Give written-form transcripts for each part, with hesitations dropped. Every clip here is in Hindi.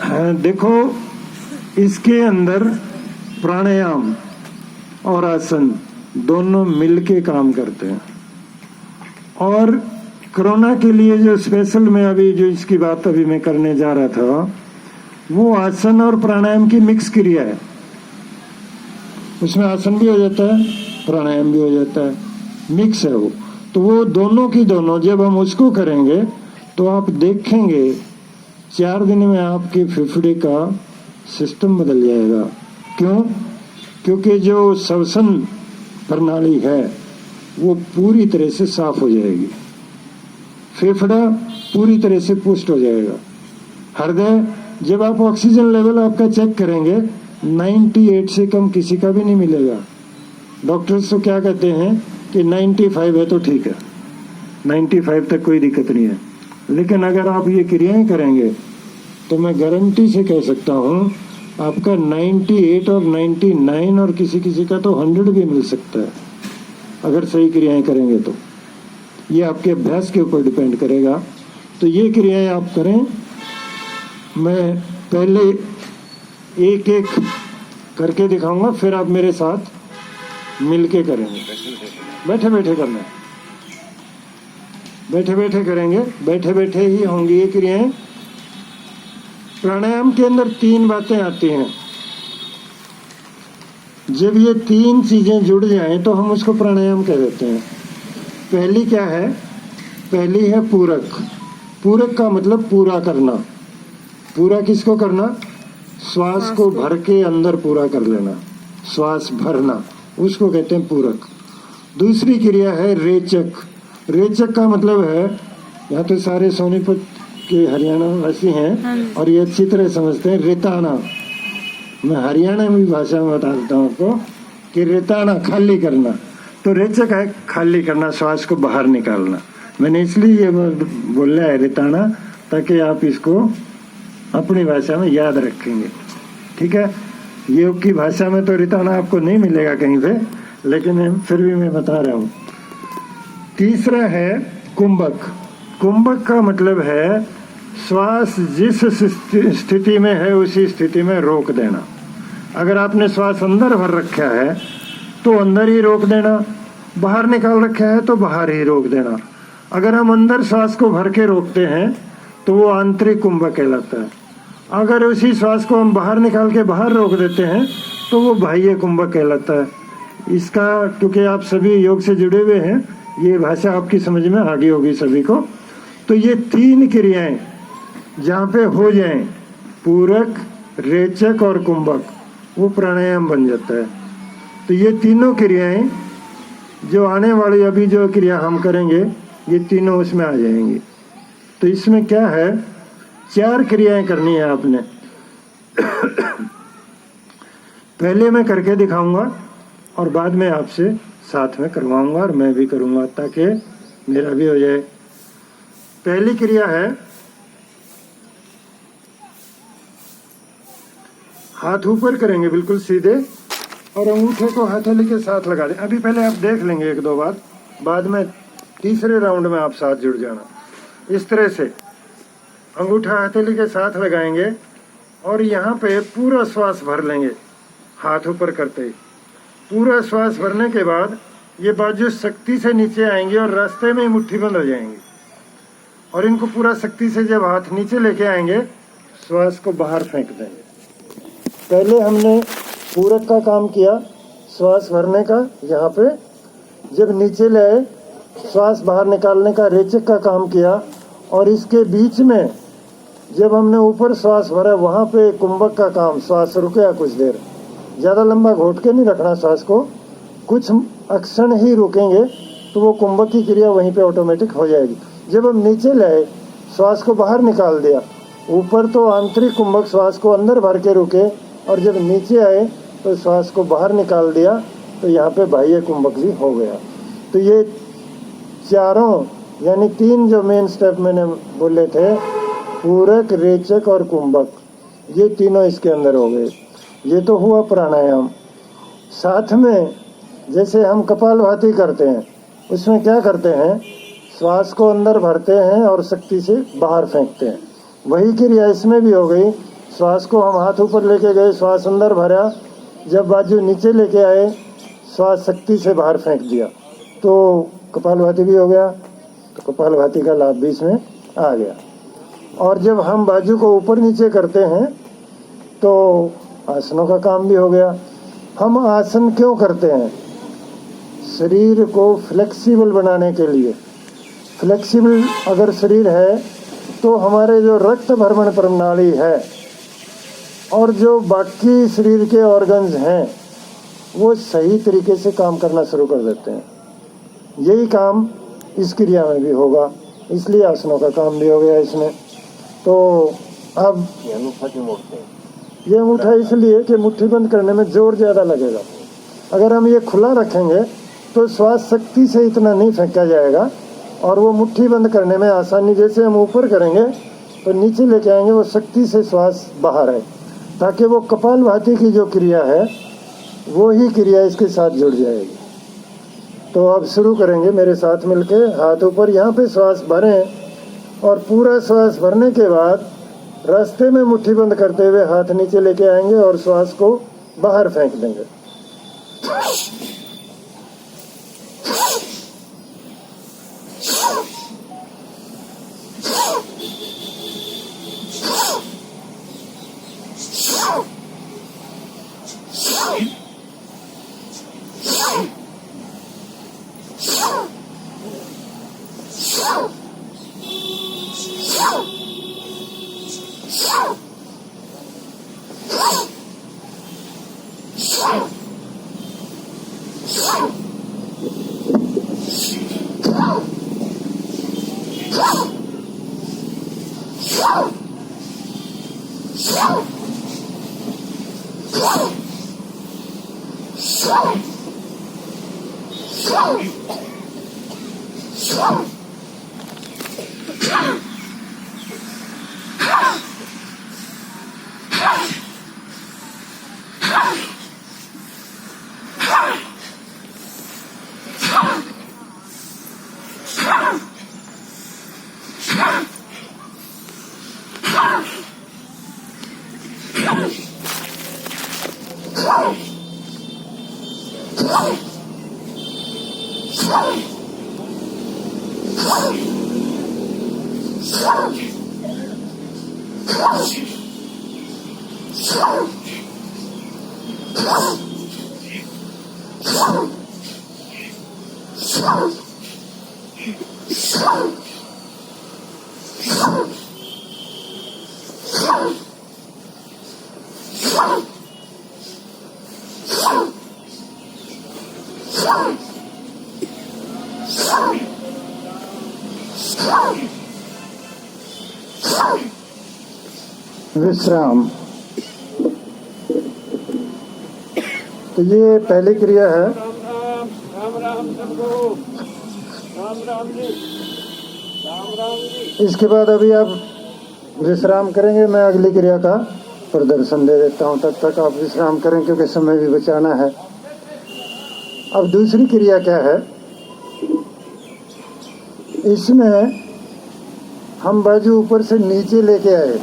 देखो, इसके अंदर प्राणायाम और आसन दोनों मिलके काम करते हैं। और कोरोना के लिए जो स्पेशल में अभी जो इसकी बात अभी मैं करने जा रहा था, वो आसन और प्राणायाम की मिक्स क्रिया है। उसमें आसन भी हो जाता है, प्राणायाम भी हो जाता है, मिक्स है वो। तो वो दोनों की दोनों जब हम उसको करेंगे तो आप देखेंगे 4 दिन में आपके फेफड़े का सिस्टम बदल जाएगा। क्यों? क्योंकि जो श्वसन प्रणाली है वो पूरी तरह से साफ हो जाएगी, फेफड़ा पूरी तरह से पुष्ट हो जाएगा। हृदय, जब आप ऑक्सीजन लेवल आपका चेक करेंगे 98 से कम किसी का भी नहीं मिलेगा। डॉक्टर्स तो क्या कहते हैं कि 95 है तो ठीक है, 95 तक कोई दिक्कत नहीं है। लेकिन अगर आप ये क्रियाएं करेंगे तो मैं गारंटी से कह सकता हूँ आपका 98 और 99 और किसी किसी का तो 100 भी मिल सकता है, अगर सही क्रियाएं करेंगे तो। ये आपके अभ्यास के ऊपर डिपेंड करेगा। तो ये क्रियाएं आप करें। मैं पहले एक एक करके दिखाऊंगा, फिर आप मेरे साथ मिलके करेंगे। बैठे बैठे करना है, बैठे बैठे करेंगे, बैठे बैठे ही होंगी ये क्रियाएं। प्राणायाम के अंदर 3 बातें आती हैं। जब ये 3 चीजें जुड़ जाएं तो हम उसको प्राणायाम कह देते हैं। पहली क्या है? पहली है पूरक। पूरक का मतलब पूरा करना। पूरा किसको करना? श्वास को भर के अंदर पूरा कर लेना, श्वास भरना, उसको कहते हैं पूरक। दूसरी क्रिया है रेचक। रेचक का मतलब है, यहाँ तो सारे सोनीपत के हरियाणा वासी हैं और ये अच्छी तरह समझते हैं, रेताना। मैं हरियाणवी भाषा में बता देता हूँ आपको कि रेताना खाली करना। तो रेचक है खाली करना, श्वास को बाहर निकालना। मैंने इसलिए ये बोला है रेताना, ताकि आप इसको अपनी भाषा में याद रखेंगे। ठीक है? योग की भाषा में तो रेताना आपको नहीं मिलेगा कहीं पे, लेकिन फिर भी मैं बता रहा हूँ। तीसरा है कुंभक। कुंभक का मतलब है श्वास जिस स्थिति में है उसी स्थिति में रोक देना। अगर आपने श्वास अंदर भर रखा है तो अंदर ही रोक देना, बाहर निकाल रखा है तो बाहर ही रोक देना। अगर हम अंदर श्वास को भर के रोकते हैं तो वो आंतरिक कुंभक कहलाता है। अगर उसी श्वास को हम बाहर निकाल के बाहर रोक देते हैं तो वो बाह्य कुंभक कहलाता है। इसका, क्योंकि आप सभी योग से जुड़े हुए हैं, ये भाषा आपकी समझ में आ गई होगी सभी को। तो ये 3 क्रियाएं जहाँ पे हो जाएं, पूरक, रेचक और कुंभक, वो प्राणायाम बन जाता है। तो ये तीनों क्रियाएं जो आने वाली अभी जो क्रिया हम करेंगे, ये तीनों उसमें आ जाएंगी। तो इसमें क्या है, 4 क्रियाएं करनी है आपने। पहले मैं करके दिखाऊंगा और बाद में आपसे साथ में करवाऊंगा और मैं भी करूंगा, ताकि मेरा भी हो जाए। पहली क्रिया है, हाथ ऊपर करेंगे बिल्कुल सीधे और अंगूठे को हथेली के साथ लगा दें। अभी पहले आप देख लेंगे 1-2 बार, बाद में तीसरे राउंड में आप साथ जुड़ जाना। इस तरह से अंगूठा हथेली के साथ लगाएंगे और यहाँ पे पूरा श्वास भर लेंगे, हाथ ऊपर करते ही। पूरा श्वास भरने के बाद ये बाजू शक्ति से नीचे आएंगे और रास्ते में ही मुट्ठी बंद हो जाएंगी। और इनको पूरा शक्ति से जब हाथ नीचे लेके आएंगे, श्वास को बाहर फेंक देंगे। पहले हमने पूरक का काम किया, श्वास भरने का, यहाँ पे जब नीचे ले आए श्वास बाहर निकालने का रेचक का काम किया। और इसके बीच में जब हमने ऊपर श्वास भरा, वहाँ पे कुंभक का काम, श्वास रुके कुछ देर, ज़्यादा लंबा घोट के नहीं रखना श्वास को, कुछ अक्षण ही रुकेंगे तो वो कुंभक की क्रिया वहीं पे ऑटोमेटिक हो जाएगी। जब हम नीचे लाए, श्वास को बाहर निकाल दिया, ऊपर तो आंतरिक कुंभक श्वास को अंदर भर के रुके, और जब नीचे आए तो श्वास को बाहर निकाल दिया, तो यहाँ पे बाह्य कुंभक भी हो गया। तो ये चारों, यानी 3 जो मेन स्टेप मैंने बोले थे, पूरक, रेचक और कुंभक, ये तीनों इसके अंदर हो गए। ये तो हुआ प्राणायाम। साथ में जैसे हम कपालभाति करते हैं, उसमें क्या करते हैं, श्वास को अंदर भरते हैं और शक्ति से बाहर फेंकते हैं। वही क्रिया इसमें भी हो गई श्वास को हम हाथ ऊपर लेके गए, श्वास अंदर भरा, जब बाजू नीचे लेके आए श्वास शक्ति से बाहर फेंक दिया तो कपालभाति भी हो गया। तो कपालभाति का लाभ भी इसमें आ गया। और जब हम बाजू को ऊपर नीचे करते हैं तो आसनों का काम भी हो गया। हम आसन क्यों करते हैं? शरीर को फ्लेक्सिबल बनाने के लिए। फ्लेक्सिबल अगर शरीर है तो हमारे जो रक्त भ्रमण प्रणाली है और जो बाकी शरीर के ऑर्गन्स हैं वो सही तरीके से काम करना शुरू कर देते हैं। यही काम इस क्रिया में भी होगा, इसलिए आसनों का काम भी हो गया इसमें। तो अब ये अंगूठा इसलिए कि मुट्ठी बंद करने में जोर ज़्यादा लगेगा। अगर हम ये खुला रखेंगे तो श्वास शक्ति से इतना नहीं फेंका जाएगा और वो मुट्ठी बंद करने में आसानी, जैसे हम ऊपर करेंगे तो नीचे लेके आएंगे, वो शक्ति से श्वास बाहर है, ताकि वो कपालभाति की जो क्रिया है वो ही क्रिया इसके साथ जुड़ जाएगी। तो अब शुरू करेंगे मेरे साथ मिलके। हाथ ऊपर, यहाँ पे श्वास भरें और पूरा श्वास भरने के बाद रास्ते में मुट्ठी बंद करते हुए हाथ नीचे लेके आएंगे और श्वास को बाहर फेंक देंगे। विश्राम। तो ये पहली क्रिया है। इसके बाद अभी आप विश्राम करेंगे, मैं अगली क्रिया का प्रदर्शन दे देता हूँ, तब तक आप विश्राम करें क्योंकि समय भी बचाना है। अब दूसरी क्रिया क्या है? इसमें हम बाजू ऊपर से नीचे लेके आए,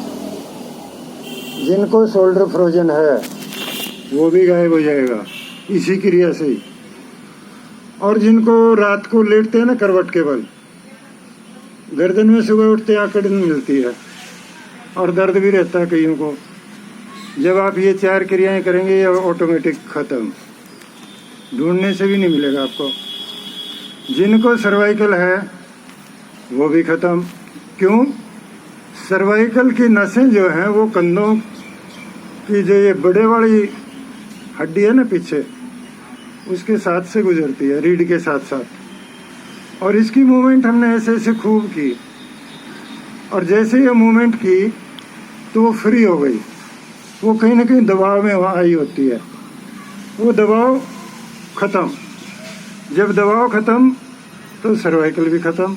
जिनको शोल्डर फ्रोजन है वो भी गायब हो जाएगा इसी क्रिया से ही। और जिनको रात को लेटते हैं ना करवट के बल, गर्दन में सुबह उठते आकड़ मिलती है और दर्द भी रहता है कईयों को, जब आप ये 4 क्रियाएं करेंगे ये ऑटोमेटिक खत्म, ढूंढने से भी नहीं मिलेगा आपको। जिनको सर्वाइकल है वो भी खत्म। क्यों? सर्वाइकल की नसें जो हैं वो कंधों की जो ये बड़े वाली हड्डी है ना पीछे, उसके साथ से गुजरती है, रीढ़ के साथ साथ। और इसकी मूवमेंट हमने ऐसे ऐसे खूब की, और जैसे ये मूवमेंट की तो वो फ्री हो गई। वो कहीं ना कहीं दबाव में वहाँ आई होती है, वो दबाव ख़त्म। जब दबाव ख़त्म तो सर्वाइकल भी ख़त्म,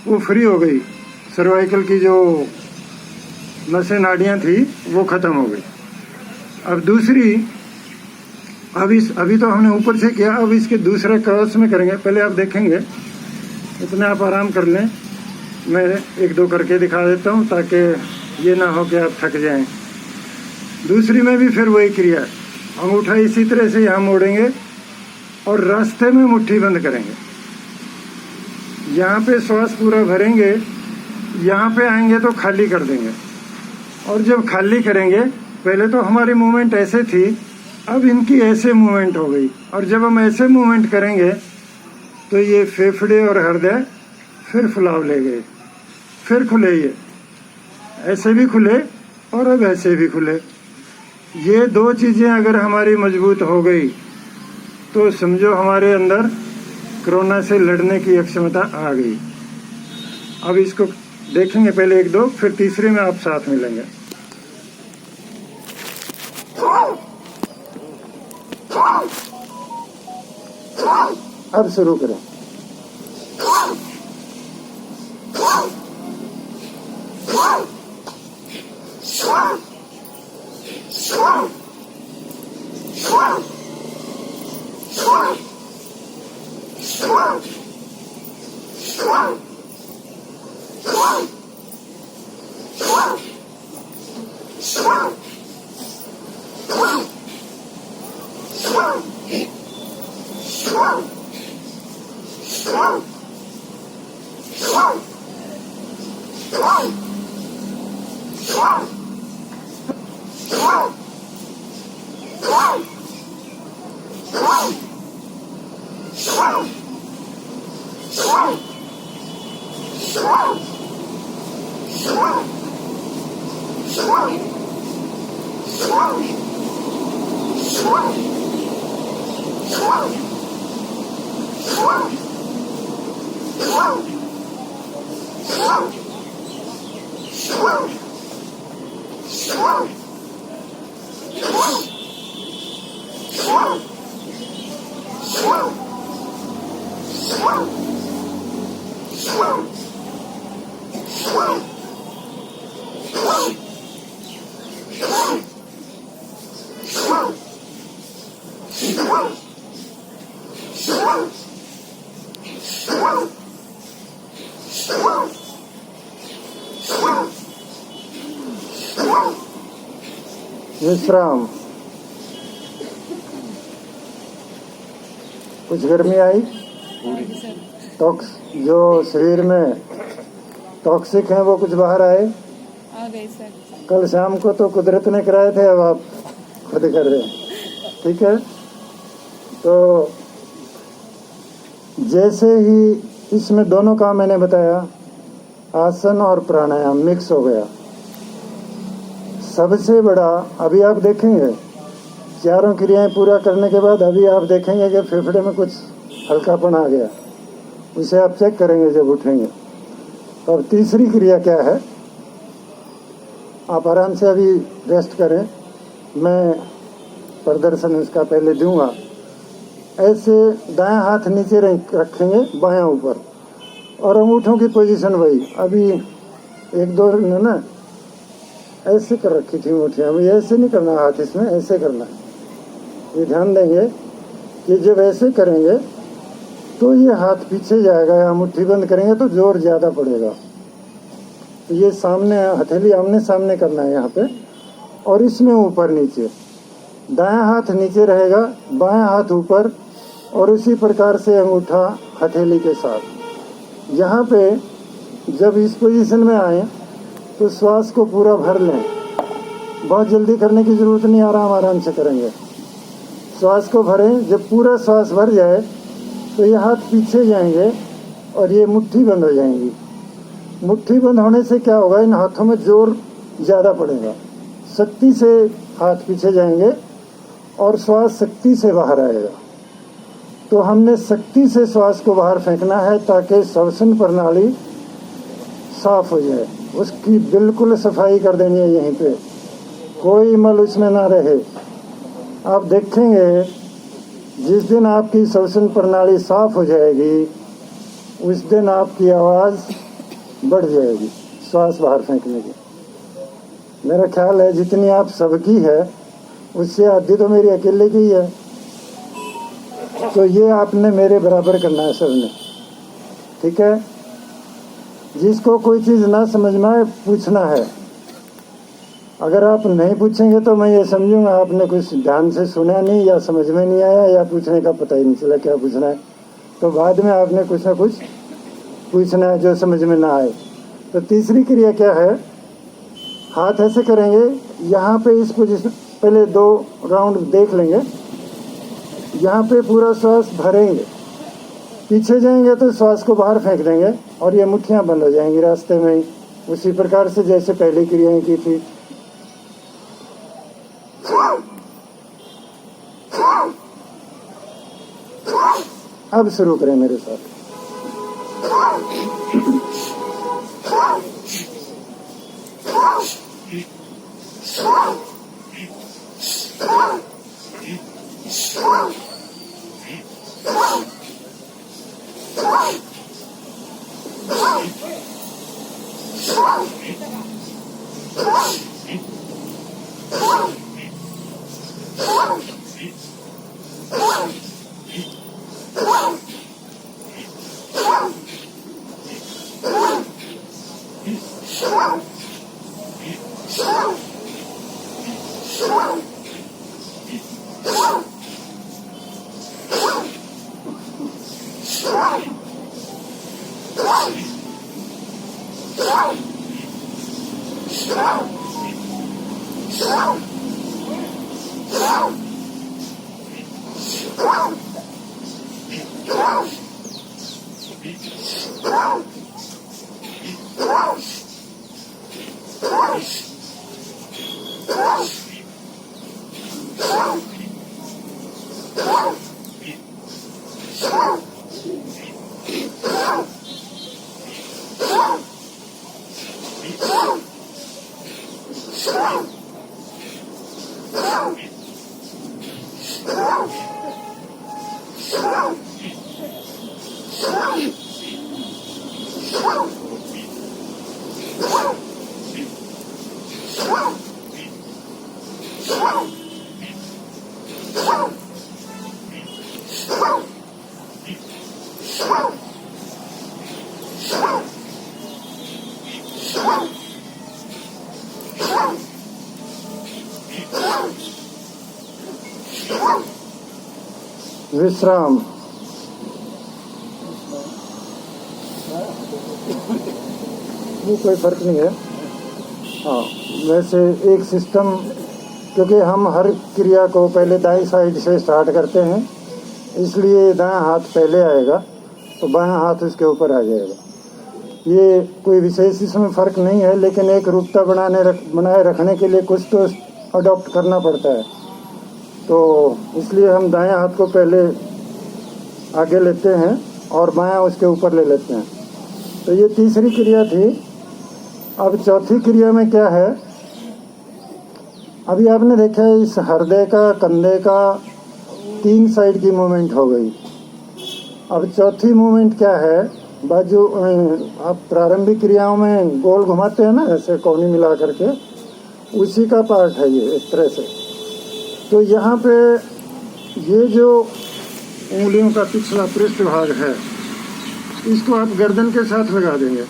वो फ्री हो गई। सर्वाइकल की जो नसें नाड़ियाँ थी वो ख़त्म हो गई। अब दूसरी, अभी तो हमने ऊपर से किया, अब इसके दूसरे क्रॉस में करेंगे। पहले आप देखेंगे, इतने आप आराम कर लें, मैं 1-2 करके दिखा देता हूँ ताकि ये ना हो कि आप थक जाएं। दूसरी में भी फिर वही क्रिया, अंगूठा इसी तरह से यहाँ मोड़ेंगे और रास्ते में मुट्ठी बंद करेंगे। यहाँ पे श्वास पूरा भरेंगे, यहाँ पे आएंगे तो खाली कर देंगे। और जब खाली करेंगे, पहले तो हमारी मूवमेंट ऐसे थी, अब इनकी ऐसे मूवमेंट हो गई। और जब हम ऐसे मूवमेंट करेंगे तो ये फेफड़े और हृदय फिर फुलाव ले गए, फिर खुले, ये ऐसे भी खुले और अब ऐसे भी खुले। ये दो चीज़ें अगर हमारी मजबूत हो गई तो समझो हमारे अंदर कोरोना से लड़ने की क्षमता आ गई। अब इसको देखेंगे पहले एक दो, फिर तीसरे में आप साथ मिलेंगे। अब शुरू करें। विश्राम। कुछ गर्मी आई, टॉक्स जो शरीर में टॉक्सिक हैं वो कुछ बाहर आए, आ गए सर। कल शाम को तो कुदरत ने कराए थे, अब आप खुद कर रहे हैं। ठीक है, तो जैसे ही इसमें दोनों का मैंने बताया, आसन और प्राणायाम मिक्स हो गया। सबसे बड़ा अभी आप देखेंगे, चारों क्रियाएं पूरा करने के बाद अभी आप देखेंगे कि फेफड़े में कुछ हल्कापन आ गया, उसे आप चेक करेंगे जब उठेंगे। और तीसरी क्रिया क्या है, आप आराम से अभी रेस्ट करें, मैं प्रदर्शन इसका पहले दूंगा। ऐसे दायां हाथ नीचे रखेंगे, बायां ऊपर, और अंगूठों की पोजीशन वही। अभी एक दो ने ना ऐसे कर रखी थी मुठ्ठियाँ, अभी ऐसे नहीं करना हाथ, इसमें ऐसे करना है। ये ध्यान देंगे कि जब ऐसे करेंगे तो ये हाथ पीछे जाएगा, या मुट्ठी बंद करेंगे तो जोर ज़्यादा पड़ेगा। तो ये सामने हथेली आमने सामने करना है यहाँ पे, और इसमें ऊपर नीचे, दायां हाथ नीचे रहेगा, बायां हाथ ऊपर, और इसी प्रकार से अंगूठा हथेली के साथ। यहाँ पे जब इस पोजीशन में आए तो श्वास को पूरा भर लें, बहुत जल्दी करने की ज़रूरत नहीं, आराम आराम से करेंगे। श्वास को भरें, जब पूरा श्वास भर जाए तो ये हाथ पीछे जाएंगे और ये मुट्ठी बंद हो जाएंगी। मुट्ठी बंद होने से क्या होगा, इन हाथों में जोर ज़्यादा पड़ेगा, शक्ति से हाथ पीछे जाएंगे और श्वास शक्ति से बाहर आएगा। तो हमने शक्ति से श्वास को बाहर फेंकना है ताकि श्वसन प्रणाली साफ हो जाए, उसकी बिल्कुल सफाई कर देनी है। यहीं पे कोई मल उसमें ना रहे। आप देखेंगे जिस दिन आपकी श्वसन प्रणाली साफ हो जाएगी, उस दिन आपकी आवाज़ बढ़ जाएगी श्वास बाहर फेंकने की। मेरा ख्याल है जितनी आप सबकी है उससे आधी तो मेरी अकेले की है। तो ये आपने मेरे बराबर करना है सबने, ठीक है। जिसको कोई चीज़ ना समझ में आए पूछना है, अगर आप नहीं पूछेंगे तो मैं ये समझूंगा आपने कुछ ध्यान से सुना नहीं, या समझ में नहीं आया, या पूछने का पता ही नहीं चला क्या पूछना है। तो बाद में आपने कुछ ना कुछ पूछना है जो समझ में ना आए। तो तीसरी क्रिया क्या है, हाथ ऐसे करेंगे, यहाँ पे इस पोजीशन, पहले 2 राउंड देख लेंगे, यहाँ पे पूरा श्वास भरेंगे, पीछे जाएंगे तो श्वास को बाहर फेंक देंगे और ये मुट्ठियाँ बंद हो जाएंगी रास्ते में ही, उसी प्रकार से जैसे पहली क्रियाएं की थी। अब शुरू करें मेरे साथ। विश्राम। वो कोई फर्क नहीं है। हाँ, वैसे एक सिस्टम, क्योंकि हम हर क्रिया को पहले दाईं साइड से स्टार्ट करते हैं, इसलिए दायां हाथ पहले आएगा तो बायां हाथ उसके ऊपर आ जाएगा। ये कोई विशेष इसमें फ़र्क नहीं है, लेकिन एक रूपता बनाए रखने के लिए कुछ तो अडॉप्ट करना पड़ता है। तो इसलिए हम दायां हाथ को पहले आगे लेते हैं और बायां उसके ऊपर ले लेते हैं। तो ये तीसरी क्रिया थी। अब चौथी क्रिया में क्या है, अभी आपने देखा है इस हृदय का, कंधे का 3 साइड की मूवमेंट हो गई। अब चौथी मूवमेंट क्या है, बाजू आप प्रारंभिक क्रियाओं में गोल घुमाते हैं ना, ऐसे कोहनी मिला करके, उसी का पार्ट है ये एक तरह से। तो यहाँ पे ये जो उंगलियों का पिछला पृष्ठ भाग है, इसको आप गर्दन के साथ लगा देंगे,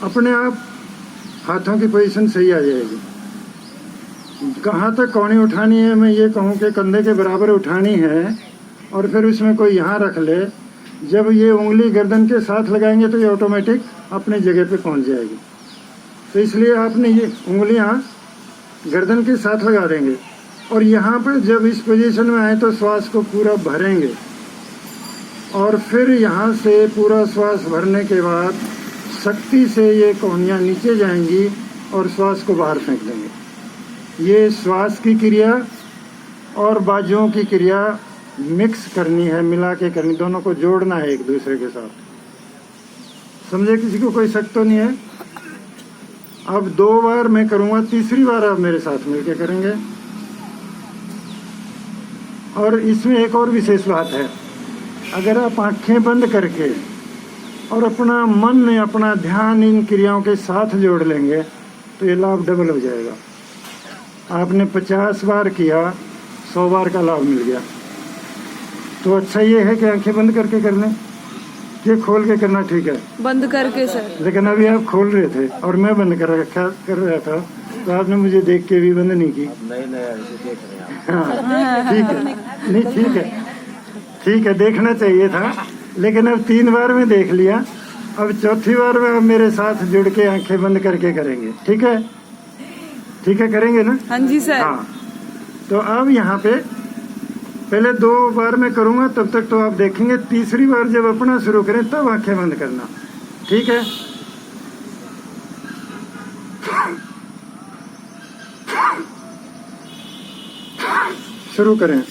अपने आप हाथों की पोजीशन सही आ जाएगी। कहाँ तक कोहनी उठानी है, मैं ये कहूँ कि कंधे के बराबर उठानी है, और फिर उसमें कोई यहाँ रख ले। जब ये उंगली गर्दन के साथ लगाएंगे तो ये ऑटोमेटिक अपनी जगह पे पहुँच जाएगी। तो इसलिए आपने ये उंगलियाँ गर्दन के साथ लगा देंगे, और यहाँ पर जब इस पोजीशन में आए तो श्वास को पूरा भरेंगे, और फिर यहाँ से पूरा श्वास भरने के बाद शक्ति से ये कोहनियाँ नीचे जाएंगी और श्वास को बाहर फेंक देंगे। ये श्वास की क्रिया और बाजुओं की क्रिया मिक्स करनी है, मिला के करनी, दोनों को जोड़ना है एक दूसरे के साथ। समझे? किसी को कोई शक तो नहीं है? अब 2 बार मैं करूँगा, तीसरी बार आप मेरे साथ मिलके करेंगे। और इसमें एक और विशेष बात है, अगर आप आंखें बंद करके और अपना मन, अपना ध्यान इन क्रियाओं के साथ जोड़ लेंगे तो ये लाभ डबल हो जाएगा। आपने 50 बार किया, 100 बार का लाभ मिल गया। तो अच्छा ये है कि आंखें बंद करके कर लें, ये खोल के करना ठीक है? बंद करके सर। लेकिन अभी आप खोल रहे थे और मैं बंद कर रहा था, तो आपने मुझे देख के भी बंद नहीं की। नहीं ऐसे देख रहे हैं आप। हाँ ठीक है, नहीं ठीक है, देखना चाहिए था, लेकिन अब 3 बार में देख लिया, अब चौथी बार में अब मेरे साथ जुड़ के आंखें बंद करके करेंगे। ठीक है करेंगे ना? हाँ जी सर। हाँ, तो अब यहाँ पे पहले 2 बार मैं करूँगा, तब तक तो आप देखेंगे। तीसरी बार जब अपना शुरू करें तब आंखें बंद करना। ठीक है? शुरू करें।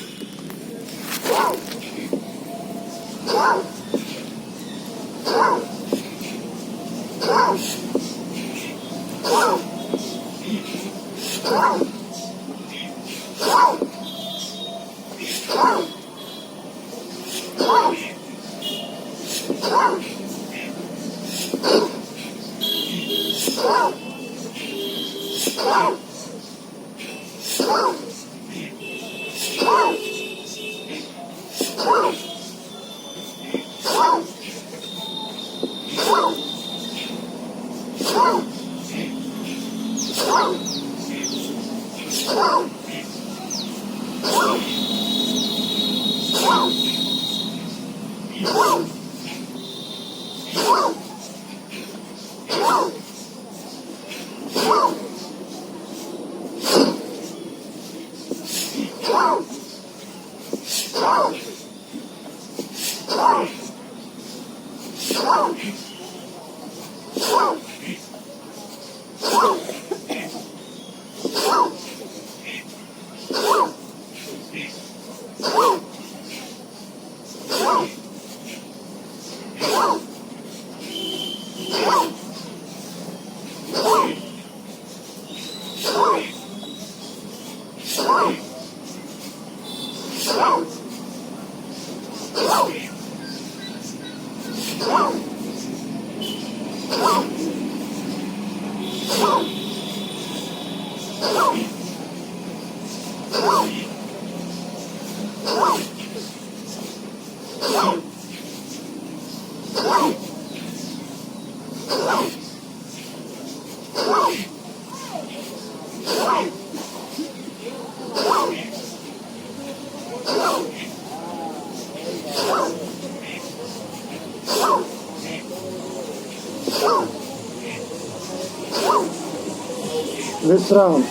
विश्राम।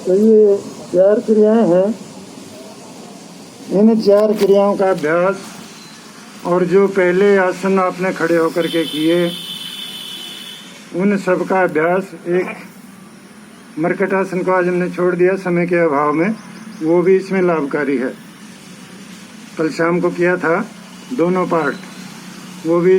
तो ये 4 क्रियाएं हैं। इन 4 क्रियाओं का अभ्यास और जो पहले आसन आपने खड़े होकर के किए, उन सब का अभ्यास, एक मर्कटासन को आज हमने छोड़ दिया समय के अभाव में, वो भी इसमें लाभकारी है। कल शाम को किया था दोनों पार्ट, वो भी